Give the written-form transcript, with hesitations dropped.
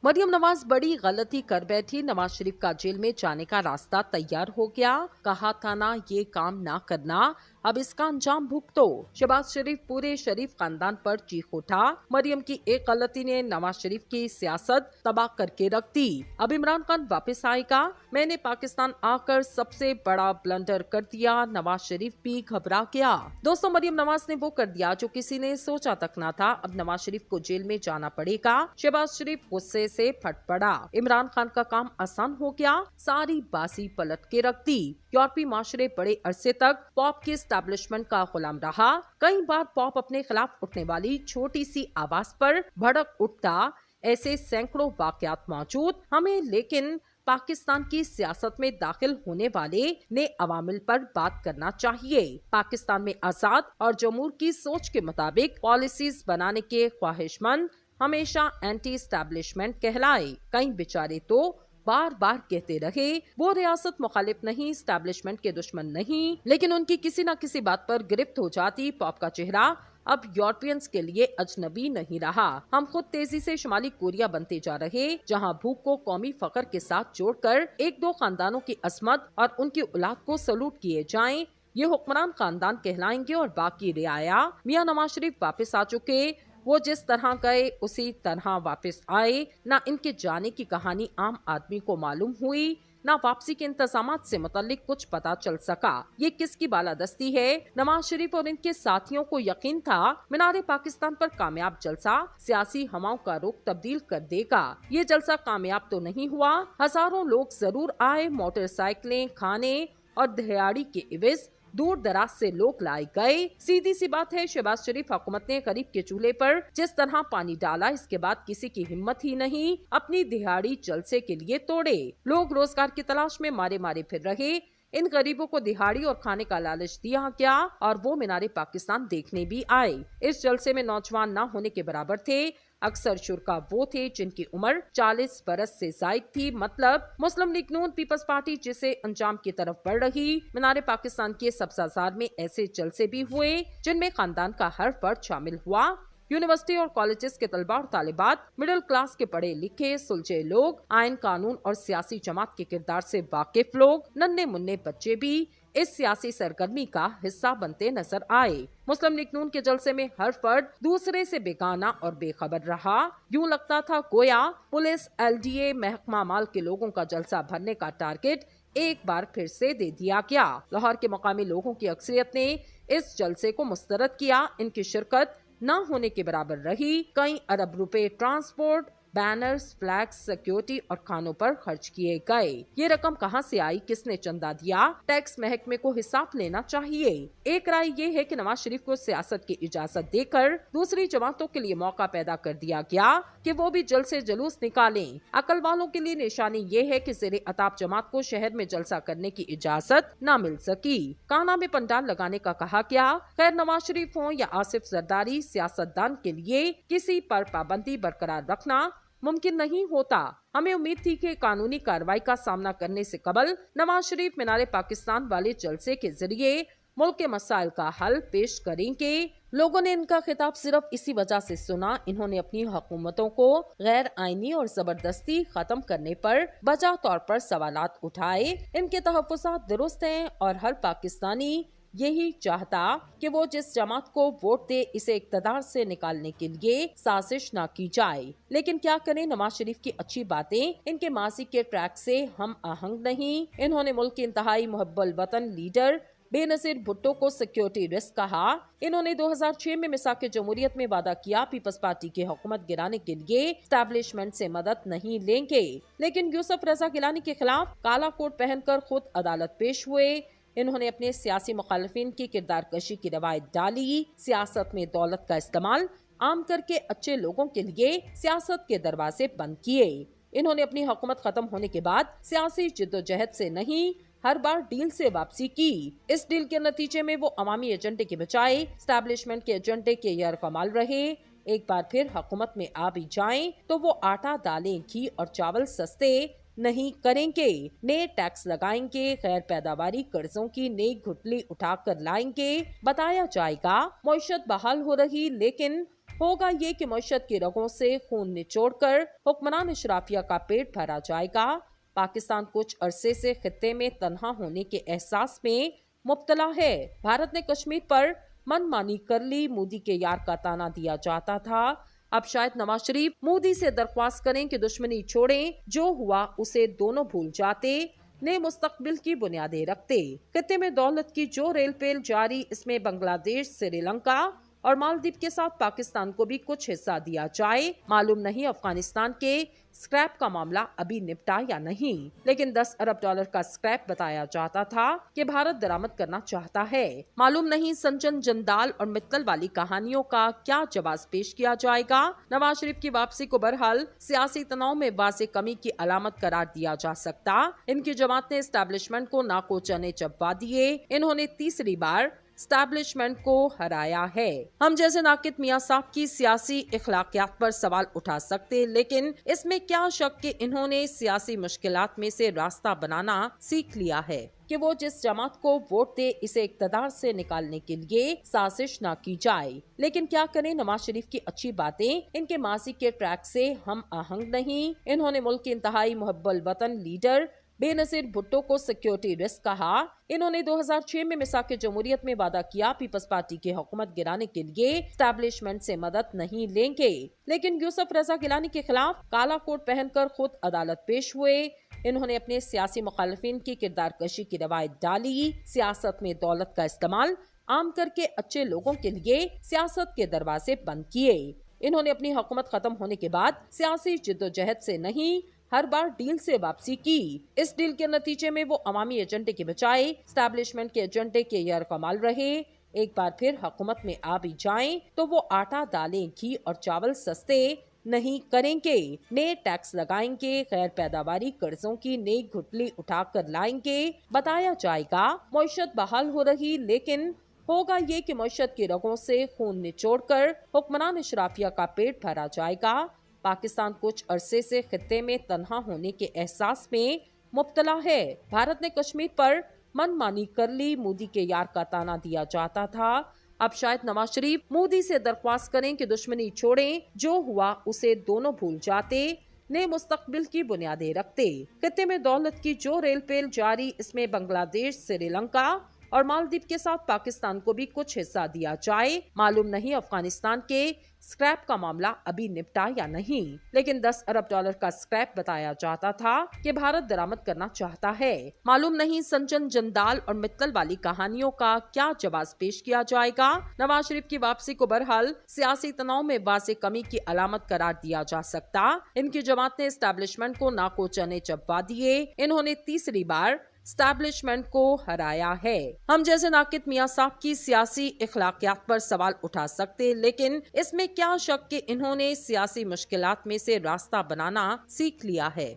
मरियम नवाज बड़ी गलती कर बैठी, नवाज शरीफ का जेल में जाने का रास्ता तैयार हो गया। कहा था ना ये काम ना करना, अब इसका अंजाम भुगतो। शहबाज शरीफ पूरे शरीफ खानदान पर चीख उठा। मरियम की एक गलती ने नवाज शरीफ की सियासत तबाह करके रख दी। अब इमरान खान वापस आएगा। मैंने पाकिस्तान आकर सबसे बड़ा ब्लंडर कर दिया, नवाज शरीफ भी घबरा गया। दोस्तों, मरियम नवाज ने वो कर दिया जो किसी ने सोचा तक ना था। अब नवाज शरीफ को जेल में जाना पड़ेगा। शहबाज शरीफ गुस्से से फट पड़ा। इमरान खान का काम आसान हो गया, सारी बाजी पलट के रख दी। यूरोपीय माशरे बड़े अरसे तक पॉप की एस्टैब्लिशमेंट का गुलाम रहा। कई बार पॉप अपने खिलाफ उठने वाली छोटी सी आवाज पर भड़क उठता। ऐसे सैकड़ों वाकयात मौजूद हमें, लेकिन पाकिस्तान की सियासत में दाखिल होने वाले ने अवामिल पर बात करना चाहिए। पाकिस्तान में आजाद और जमहूर की सोच के मुताबिक पॉलिसीज बनाने के ख्वाहिशमंद हमेशा एंटी एस्टैब्लिशमेंट कहलाए। कई बेचारे तो बार बार कहते रहे वो रियासत मुखालिफ नहीं, एस्टैब्लिशमेंट के दुश्मन नहीं, लेकिन उनकी किसी न किसी बात पर गिरफ्त हो जाती। पॉप का चेहरा अब यूरोपियंस के लिए अजनबी नहीं रहा। हम खुद तेजी से शुमाली कोरिया बनते जा रहे, जहां भूख को कौमी फखर के साथ जोड़कर एक दो खानदानों की असमत और उनकी औलाद को सलूट किए जाएं। ये हुक्मरान खानदान कहलाएंगे और बाकी रियाया। मियां नवाज शरीफ वापस आ चुके, वो जिस तरह गए उसी तरह वापस आए। ना इनके जाने की कहानी आम आदमी को मालूम हुई, ना वापसी के इंतजामात से मुतालिक कुछ पता चल सका। ये किसकी बालादस्ती है? नवाज शरीफ और इनके साथियों को यकीन था मीनारे पाकिस्तान पर कामयाब जलसा सियासी हवाओं का रुख तब्दील कर देगा। ये जलसा कामयाब तो नहीं हुआ। हजारों लोग जरूर आए, मोटरसाइकिलें, खाने और दिहाड़ी के इवज दूर दराज से लोग लाए गए। सीधी सी बात है, शहबाज शरीफ हुकूमत ने गरीब के चूल्हे पर जिस तरह पानी डाला, इसके बाद किसी की हिम्मत ही नहीं अपनी दिहाड़ी जलसे के लिए तोड़े। लोग रोजगार की तलाश में मारे मारे फिर रहे। इन गरीबों को दिहाड़ी और खाने का लालच दिया गया और वो मीनारे पाकिस्तान देखने भी आए। इस जलसे में नौजवान ना होने के बराबर थे। अक्सर शुरका वो थे जिनकी उम्र 40 बरस से जायद थी। मतलब मुस्लिम लीग नून पीपल्स पार्टी जिसे अंजाम की तरफ बढ़ रही। मीनारे पाकिस्तान के सब्जाजार में ऐसे जलसे भी हुए जिनमें खानदान का हर फर्द शामिल हुआ। यूनिवर्सिटी और कॉलेजेस के तलबा और तालिबात, मिडिल क्लास के पढ़े लिखे सुलझे लोग, आयन कानून और सियासी जमात के किरदार से वाकिफ लोग, नन्हे मुन्ने बच्चे भी इस सियासी सरगर्मी का हिस्सा बनते नजर आए। मुस्लिम लीग नून के जलसे में हर फर्द दूसरे से बेगाना और बेखबर रहा। यूं लगता था गोया पुलिस, LDA, महकमा माल के लोगों का जलसा भरने का टारगेट एक बार फिर से दे दिया गया। लाहौर के मकामी लोगों की अक्सरियत ने इस जलसे को मुस्तरद किया। इनकी शिरकत न होने के बराबर रही। कई अरब रुपए ट्रांसपोर्ट, बैनर्स, फ्लैग्स, सिक्योरिटी और खानों पर खर्च किए गए। ये रकम कहां से आई, किसने चंदा दिया? टैक्स महकमे को हिसाब लेना चाहिए। एक राय ये है कि नवाज शरीफ को सियासत की इजाजत देकर दूसरी जमातों के लिए मौका पैदा कर दिया गया कि वो भी जल से जुलूस निकालें। अकल वालों के लिए निशानी ये है कि ज़ेरे अताब जमात को शहर में जलसा करने की इजाजत न मिल सकी। काना में पंडाल लगाने का कहा गया। खैर, नवाज शरीफ हो या आसिफ जरदारी, सियासतदान के लिए किसी पर पाबंदी बरकरार रखना मुमकिन नहीं होता। हमें उम्मीद थी कि कानूनी कार्रवाई का सामना करने से कबल नवाज शरीफ मीनारे पाकिस्तान वाले जलसे के जरिए मुल्क के मसाइल का हल पेश करेंगे। लोगों ने इनका खिताब सिर्फ इसी वजह से सुना, इन्होंने अपनी हुकूमतों को गैर आईनी और जबरदस्ती खत्म करने पर बजा तौर पर सवालात उठाए। इनके तहफ्फुज़ात दुरुस्त हैं और हर पाकिस्तानी यही चाहता कि वो जिस जमात को वोट दे इसे इक़्तिदार से निकालने के लिए साजिश न की जाए। लेकिन क्या करें, नवाज शरीफ की अच्छी बातें इनके माजी के ट्रैक से हम आहंग नहीं। इन्होंने मुल्क के इंतहाई मुहब्बुल वतन लीडर बेनजीर भुट्टो को सिक्योरिटी रिस्क कहा। इन्होंने 2006 में मिसाक जमहूरियत में वादा किया पीपल्स पार्टी की हुकूमत गिराने के लिए एस्टैब्लिशमेंट से मदद नहीं लेंगे। लेकिन यूसुफ रजा गिलानी के खिलाफ काला कोट पहनकर खुद अदालत पेश हुए। इन्होंने अपने सियासी मुखालिफिन की किरदार कशी की रवायत डाली। सियासत में दौलत का इस्तेमाल आम करके अच्छे लोगों के लिए सियासत के दरवाजे बंद किए। इन्होंने अपनी हुकूमत खत्म होने के बाद सियासी जिद्दोजहद से नहीं, हर बार डील से वापसी की। इस डील के नतीजे में वो अवामी एजेंडे के बजाय एस्टैब्लिशमेंट के एजेंडे के यार कमाल रहे। एक बार फिर हुकूमत में आ भी जाएं तो वो आटा, दालें, घी और चावल सस्ते नहीं करेंगे। नए टैक्स लगाएंगे, गैर पैदावारी कर्जों की नई घुटली उठाकर लाएंगे। बताया जाएगा मईशत बहाल हो रही, लेकिन होगा ये कि मईशत की रगों से खून निचोड़कर हुक्मरान अशराफिया का पेट भरा जाएगा। पाकिस्तान कुछ अरसे से खित्ते में तन्हा होने के एहसास में मुब्तला है। भारत ने कश्मीर पर मनमानी कर ली, मोदी के यार का ताना दिया जाता था। अब शायद नवाज शरीफ मोदी से दरख्वास्त करें कि दुश्मनी छोड़ें, जो हुआ उसे दोनों भूल जाते, नए मुस्तकबिल की बुनियादें रखते। खित्ते में दौलत की जो रेल पेल जारी, इसमें बांग्लादेश, श्रीलंका और मालदीव के साथ पाकिस्तान को भी कुछ हिस्सा दिया जाए। मालूम नहीं अफगानिस्तान के स्क्रैप का मामला अभी निपटा या नहीं, लेकिन 10 अरब डॉलर का स्क्रैप बताया जाता था कि भारत दरामद करना चाहता है। मालूम नहीं संजन जंदाल और मित्तल वाली कहानियों का क्या जवाब पेश किया जाएगा। नवाज शरीफ की वापसी को बहरहाल सियासी तनाव में वाज़ेह कमी की अलामत करार दिया जा सकता। इनकी जमात ने एस्टैब्लिशमेंट को नाको चने चबवा दिए। इन्होंने तीसरी बार एस्टैब्लिशमेंट को हराया है। हम जैसे नाकिद मियां साहब की सियासी इखलाकियात पर सवाल उठा सकते, लेकिन इसमें क्या शक कि इन्होंने सियासी मुश्किलात में से रास्ता बनाना सीख लिया है कि वो जिस जमात को वोट दे, इसे इक्तदार से निकालने के लिए साजिश न की जाए। लेकिन क्या करें, नवाज शरीफ की अच्छी बातें इनके माजी के ट्रैक से हम आहंग नहीं। इन्होंने मुल्क के इंतहाई मुहब्बल वतन लीडर बेनजीर भुट्टो को सिक्योरिटी रिस्क कहा। इन्होंने 2006 में मिसाक जमहूरियत में वादा किया पीपल्स पार्टी की हुकूमत गिराने के लिए एस्टैब्लिशमेंट से मदद नहीं लेंगे, लेकिन यूसुफ रजा गिलानी के खिलाफ काला कोट पहनकर खुद अदालत पेश हुए। इन्होंने अपने सियासी मुखालिफिन की किरदार कशी की रवायत डाली। सियासत में दौलत का इस्तेमाल आम करके अच्छे लोगों के लिए सियासत के दरवाजे बंद किए। इन्होंने अपनी हुकूमत खत्म होने के बाद सियासी जिद्दोजहद से नहीं, हर बार डील से वापसी की। इस डील के नतीजे में वो अवामी एजेंडे के बजाय एस्टैब्लिशमेंट के एजेंडे के यार कमाल रहे। एक बार फिर हुकूमत में आ भी जाएं तो वो आटा, दालें, घी और चावल सस्ते नहीं करेंगे। नए टैक्स लगाएंगे, गैर पैदावारी कर्जों की नई घुटली उठाकर लाएंगे। बताया जाएगा मईशत बहाल हो रही, लेकिन होगा ये कि मईशत की रगों से खून निचोड़कर हुक्मरान अशराफिया का पेट भरा जाएगा। पाकिस्तान कुछ अरसे से खित्ते में तन्हा होने के एहसास में मुब्तला है। भारत ने कश्मीर पर मनमानी कर ली, मोदी के यार का ताना दिया जाता था। अब शायद नवाज शरीफ मोदी से दरख्वास्त करें कि दुश्मनी छोड़ें, जो हुआ उसे दोनों भूल जाते, नए मुस्तकबिल की बुनियादें रखते। खित्ते में दौलत की जो रेल पेल जारी, इसमें बांग्लादेश, श्रीलंका और मालदीव के साथ पाकिस्तान को भी कुछ हिस्सा दिया जाए। मालूम नहीं अफगानिस्तान के स्क्रैप का मामला अभी निपटा या नहीं, लेकिन 10 अरब डॉलर का स्क्रैप बताया जाता था कि भारत दरामद करना चाहता है। मालूम नहीं संजन जंदाल और मित्तल वाली कहानियों का क्या जवाब पेश किया जाएगा। नवाज शरीफ की वापसी को बहरहाल सियासी तनाव में वाज़ेह कमी की अलामत करार दिया जा सकता। इनकी जमात ने एस्टैब्लिशमेंट को नाको चने चबवा दिए। इन्होंने तीसरी बार एस्टैब्लिशमेंट को हराया है। हम जैसे नाकिद मियां साहब की सियासी इखलाकियात पर सवाल उठा सकते, लेकिन इसमें क्या शक कि इन्होंने सियासी मुश्किलात में से रास्ता बनाना सीख लिया है